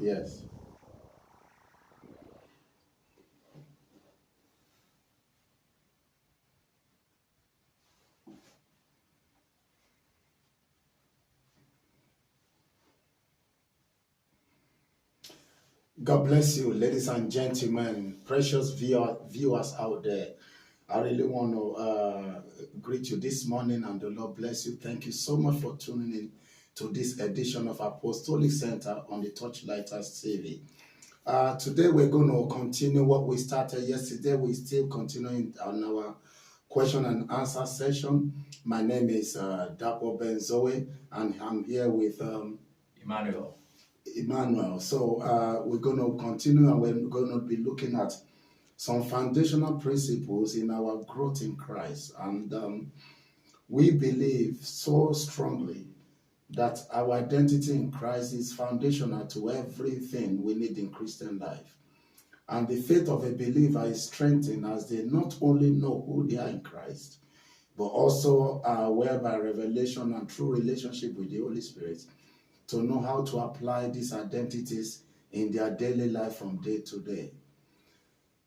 Yes. God bless you, ladies and gentlemen, precious viewers out there. I really want to greet you this morning, and the Lord bless you. Thank you so much for tuning in to this edition of Apostolic Center on the Torchlighters TV. Today we're going to continue what we started yesterday. We're still continuing on our question and answer session. My name is Dapo Benzoe, and I'm here with Emmanuel. So we're going to continue, and we're going to be looking at some foundational principles in our growth in Christ. And we believe so strongly that our identity in Christ is foundational to everything we need in Christian life. And the faith of a believer is strengthened as they not only know who they are in Christ, but also are aware by revelation and true relationship with the Holy Spirit to know how to apply these identities in their daily life from day to day.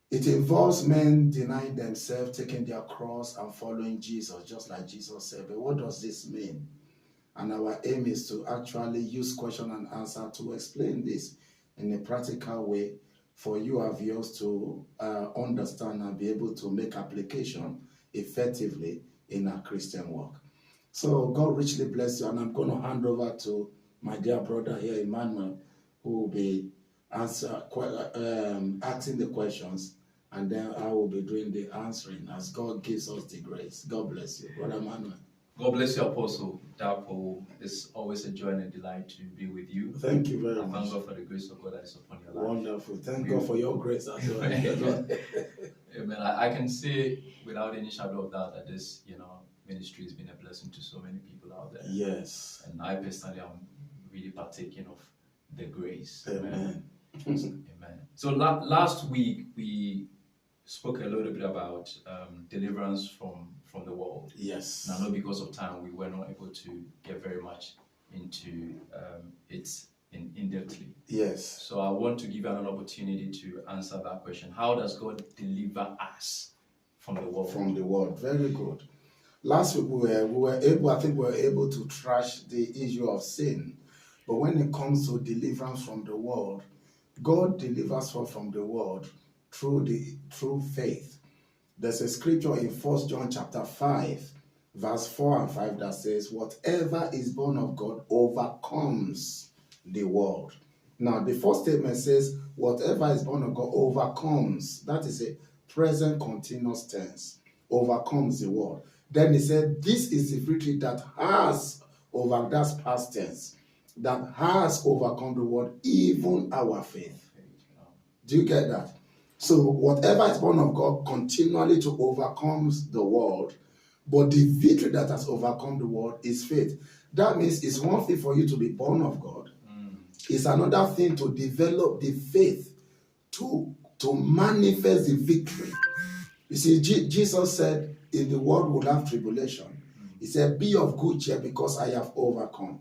It involves men denying themselves, taking their cross and following Jesus, just like Jesus said. But what does this mean? And our aim is to actually use question and answer to explain this in a practical way for you, our viewers, to understand and be able to make application effectively in our Christian work. So God richly bless you, and I'm going to hand over to my dear brother here, Emmanuel, who will be asking the questions, and then I will be doing the answering as God gives us the grace. God bless you, Brother Emmanuel. God bless you, Apostle Dapo. It's always a joy and a delight to be with you. Thank you very much. Thank God for the grace of God that is upon your life. Wonderful. Thank God for your grace as well. Amen. I can say without any shadow of doubt that this, ministry has been a blessing to so many people out there. Yes. And I personally am really partaking of the grace. Amen. Amen. So last week we spoke a little bit about deliverance from the world. Yes. Now, not because of time, we were not able to get very much into it in-depthly. Yes. So I want to give you an opportunity to answer that question. How does God deliver us from the world? From the world. Very good. Last week we were able to trash the issue of sin. But when it comes to deliverance from the world, God delivers us from the world through faith. There's a scripture in 1 John chapter 5, verse 4 and 5 that says, whatever is born of God overcomes the world. Now, the first statement says, whatever is born of God overcomes. That is a present continuous tense. Overcomes the world. Then he said, this is the victory that has that's past tense, that has overcome the world, even our faith. Do you get that? So whatever is born of God continually to overcomes the world, but the victory that has overcome the world is faith. That means it's one thing for you to be born of God. It's another thing to develop the faith to manifest the victory. You see, Jesus said, in the world we'll have tribulation. He said, be of good cheer because I have overcome.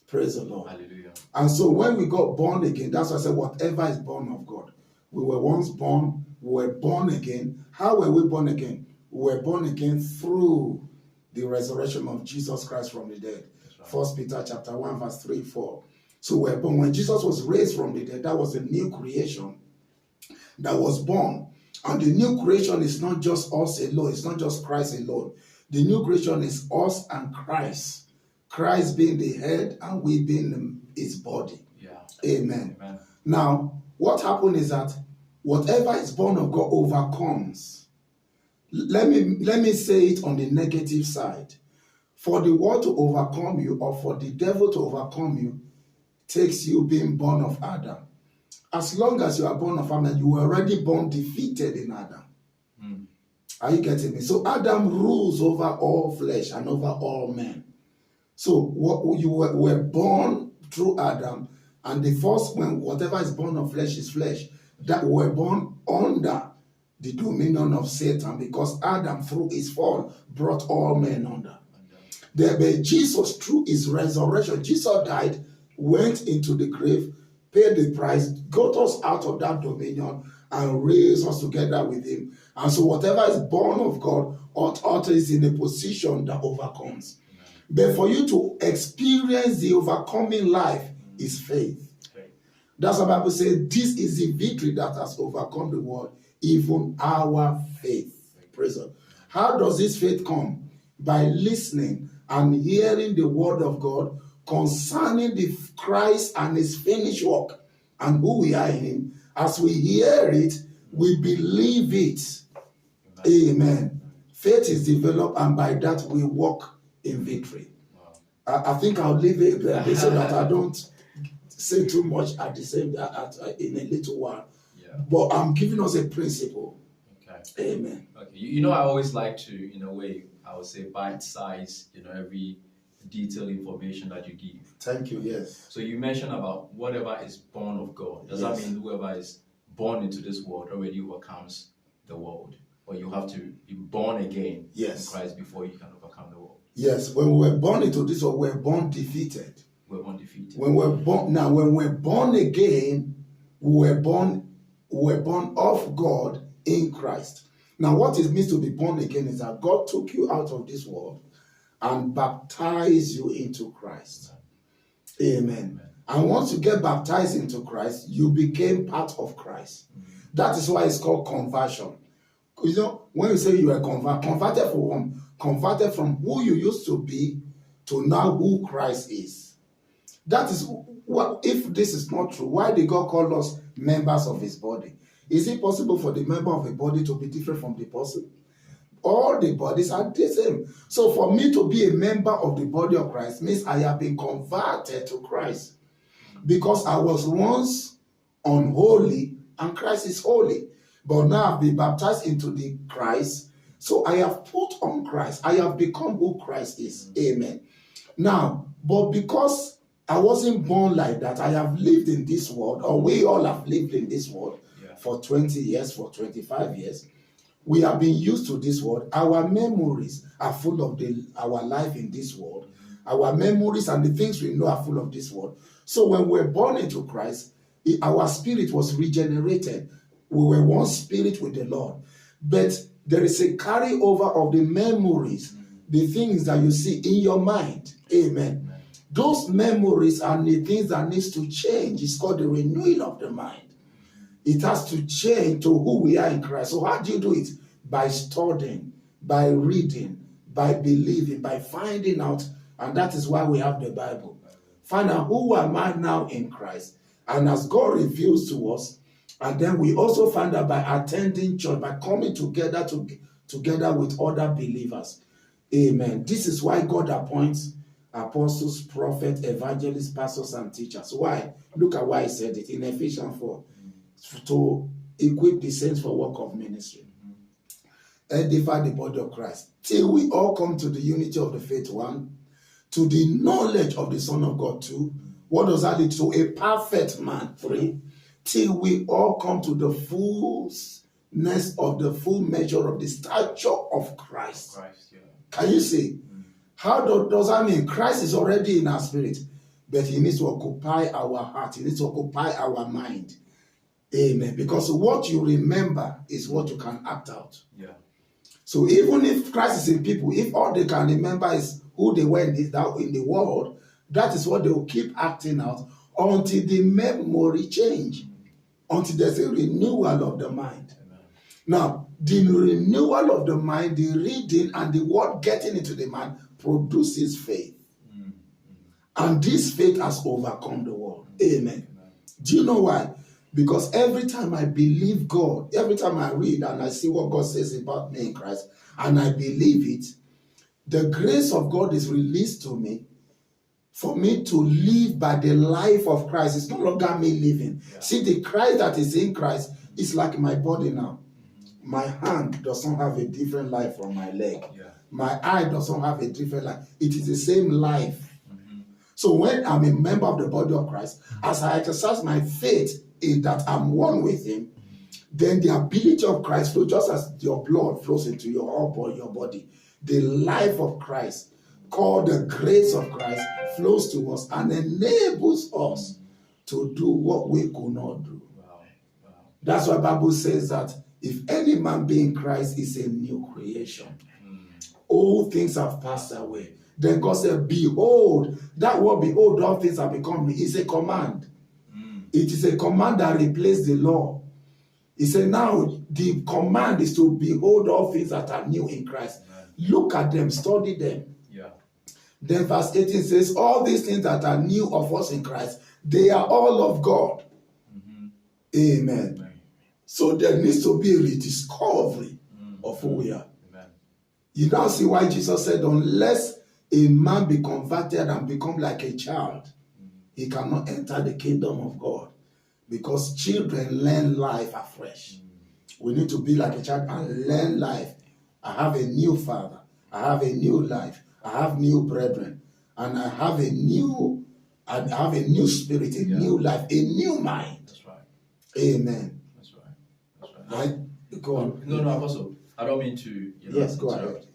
Praise the Lord. Hallelujah. And so when we got born again, that's why I said, whatever is born of God. We were once born, we were born again. How were we born again? We were born again through the resurrection of Jesus Christ from the dead. Right. 1 Peter chapter 1, verse 3, 4. So we were born. When Jesus was raised from the dead, that was a new creation that was born. And the new creation is not just us alone. It's not just Christ alone. The new creation is us and Christ. Christ being the head and we being his body. Yeah. Amen. Amen. Now, what happened is that whatever is born of God overcomes. Let me say it on the negative side. For the world to overcome you, or for the devil to overcome you, takes you being born of Adam. As long as you are born of Adam, you were already born defeated in Adam. Are you getting me? So Adam rules over all flesh and over all men. So you were born through Adam, and the first, when whatever is born of flesh is flesh, that were born under the dominion of Satan, because Adam through his fall brought all men under. But Jesus through his resurrection, Jesus died, went into the grave, paid the price, got us out of that dominion, and raised us together with him. And so whatever is born of God ought is in a position that overcomes. But for you to experience the overcoming life is faith. That's what the Bible says, this is the victory that has overcome the world, even our faith. Praise God. How does this faith come? By listening and hearing the word of God concerning the Christ and his finished work and who we are in him. As we hear it, we believe it. Amen. Faith is developed, and by that we walk in victory. I think I'll leave it there so that I don't say too much at the same in a little while. Yeah. But I'm giving us a principle. Okay. Amen. Okay. You know, I always like to, in a way, I would say bite size, every detailed information that you give. Thank you. Yes. So you mentioned about whatever is born of God. Does that mean whoever is born into this world already overcomes the world? Or you have to be born again in Christ before you can overcome the world? Yes. When we were born into this world, we were born defeated. We're born defeated. When we're born again, we were born of God in Christ. Now, what it means to be born again is that God took you out of this world and baptized you into Christ. Amen. And once you get baptized into Christ, you became part of Christ. That is why it's called conversion. When you say you are converted for one, converted from who you used to be to now who Christ is. That is what, if this is not true, why did God call us members of his body? Is it possible for the member of a body to be different from the person? All the bodies are the same. So for me to be a member of the body of Christ means I have been converted to Christ. Because I was once unholy and Christ is holy. But now I've been baptized into the Christ. So I have put on Christ. I have become who Christ is. Amen. Now, but because I wasn't born like that, I have lived in this world, or we all have lived in this world for 20 years, for 25 years. We have been used to this world. Our memories are full of our life in this world. Our memories and the things we know are full of this world. So when we're born into Christ, our spirit was regenerated. We were one spirit with the Lord. But there is a carryover of the memories, the things that you see in your mind. Amen. Those memories are the things that needs to change. It's called the renewing of the mind. It has to change to who we are in Christ. So how do you do it? By studying, by reading, by believing, by finding out. And that is why we have the Bible. Find out who am I now in Christ. And as God reveals to us, and then we also find out by attending church, by coming together with other believers. Amen. This is why God appoints apostles, prophets, evangelists, pastors, and teachers. Why? Look at why he said it in Ephesians 4. To equip the saints for work of ministry. Edify the body of Christ. Till we all come to the unity of the faith, 1. To the knowledge of the Son of God, 2. What does that lead to? A perfect man, 3. Till we all come to the fullness of the full measure of the stature of Christ. Can you see? How does that mean? Christ is already in our spirit, but he needs to occupy our heart. He needs to occupy our mind. Amen. Because what you remember is what you can act out. Yeah. So even if Christ is in people, if all they can remember is who they were in the world, that is what they will keep acting out until the memory change, until there's a renewal of the mind. Amen. Now, the renewal of the mind, the reading and the word getting into the mind produces faith. And this faith has overcome the world. Amen. Do you know why? Because every time I believe God, every time I read and I see what God says about me in Christ, and I believe it, the grace of God is released to me for me to live by the life of Christ. It's no longer me living. Yeah. See, the Christ that is in Christ is like my body now. My hand doesn't have a different life from my leg. Yeah. My eye doesn't have a different life. It is the same life. So when I'm a member of the body of Christ, as I exercise my faith in that I'm one with him, then the ability of Christ flows, just as your blood flows into your body. The life of Christ, called the grace of Christ, flows to us and enables us to do what we could not do. Wow. Wow. That's why the Bible says that if any man be in Christ is a new creation. All things have passed away. Then God said, behold, that word behold, all things have become new. It's a command. It is a command that replaced the law. He said, now the command is to behold all things that are new in Christ. Amen. Look at them, study them. Yeah. Then verse 18 says, all these things that are new of us in Christ, they are all of God. Amen. Amen. So there needs to be a rediscovery of who we are. Amen. You now see why Jesus said, unless a man be converted and become like a child, he cannot enter the kingdom of God. Because children learn life afresh. We need to be like a child and learn life. I have a new father. I have a new life. I have new brethren. And I have a new spirit, a new life, a new mind. That's right. Amen. That's right. That's right. Right? Go on. No, Apostle. I don't mean to. Yes, go ahead.